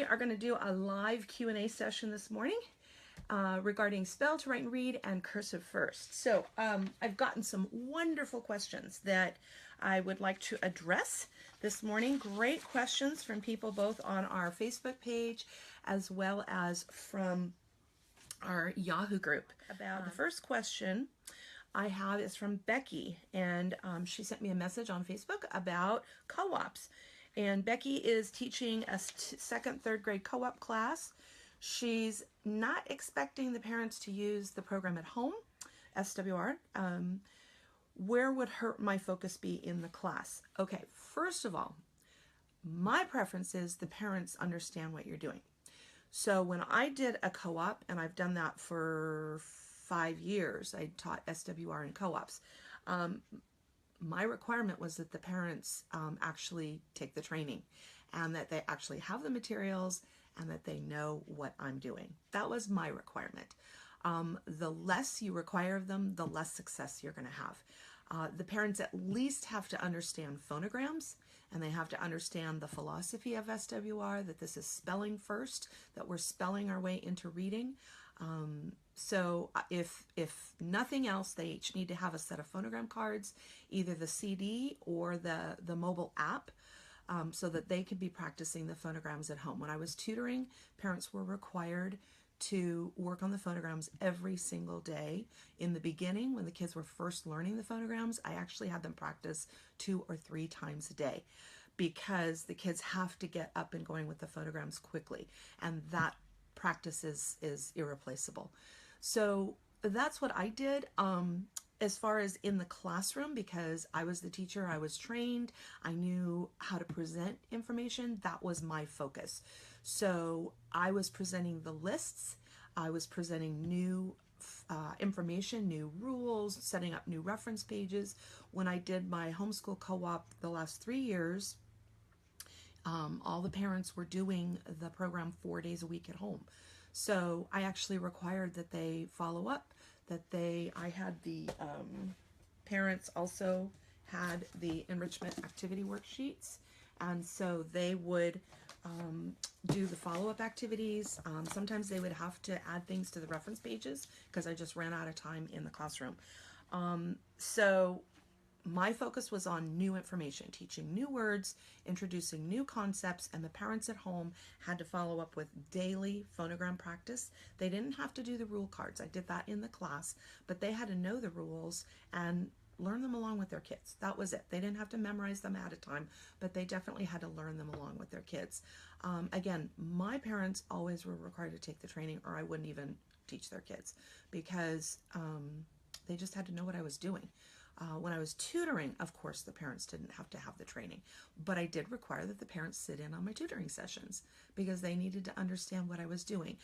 are going to do a live Q&A session this morning regarding spell to write and read and cursive first. So I've gotten some wonderful questions that I would like to address this morning. Great questions from people both on our Facebook page as well as from our Yahoo group. About the first question I have is from Becky, and she sent me a message on Facebook about co-ops. And Becky is teaching a second, third grade co-op class. She's not expecting the parents to use the program at home, SWR. Where would my focus be in the class? Okay, first of all, my preference is the parents understand what you're doing. So when I did a co-op, and I've done that for 5 years, I taught SWR in co-ops. My requirement was that the parents actually take the training and that they actually have the materials and that they know what I'm doing. That was my requirement. The less you require of them, the less success you're going to have. The parents at least have to understand phonograms, and they have to understand the philosophy of SWR, that this is spelling first, that we're spelling our way into reading. So if nothing else, they each need to have a set of phonogram cards, either the CD or the mobile app, so that they can be practicing the phonograms at home. When I was tutoring, parents were required to work on the phonograms every single day. In the beginning, when the kids were first learning the phonograms, I actually had them practice 2 or 3 times a day, because the kids have to get up and going with the phonograms quickly, and that practice is irreplaceable. So that's what I did. As far as in the classroom, because I was the teacher, I was trained, I knew how to present information, that was my focus. So I was presenting the lists, I was presenting new information, new rules, setting up new reference pages. When I did my homeschool co-op the last 3 years, all the parents were doing the program 4 days a week at home. So I actually required that they follow up, that I had the parents also had the enrichment activity worksheets, and so they would do the follow-up activities. Sometimes they would have to add things to the reference pages because I just ran out of time in the classroom. So my focus was on new information, teaching new words, introducing new concepts, and the parents at home had to follow up with daily phonogram practice. They didn't have to do the rule cards. I did that in the class, but they had to know the rules and learn them along with their kids. That was it. They didn't have to memorize them at a time, but they definitely had to learn them along with their kids. Again, my parents always were required to take the training, or I wouldn't even teach their kids, because they just had to know what I was doing. When I was tutoring, of course, the parents didn't have to have the training, but I did require that the parents sit in on my tutoring sessions because they needed to understand what I was doing.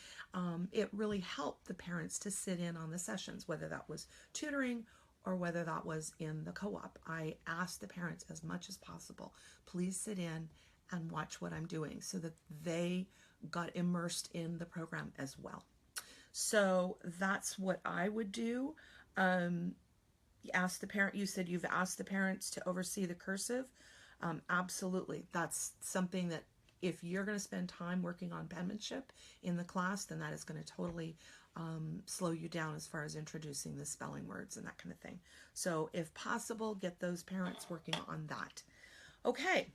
It really helped the parents to sit in on the sessions, whether that was tutoring or whether that was in the co-op. I asked the parents as much as possible, please sit in and watch what I'm doing, so that they got immersed in the program as well. So that's what I would do. Ask the parent. You said you've asked the parents to oversee the cursive. Absolutely. That's something that if you're going to spend time working on penmanship in the class, then that is going to totally slow you down as far as introducing the spelling words and that kind of thing. So if possible, get those parents working on that. Okay.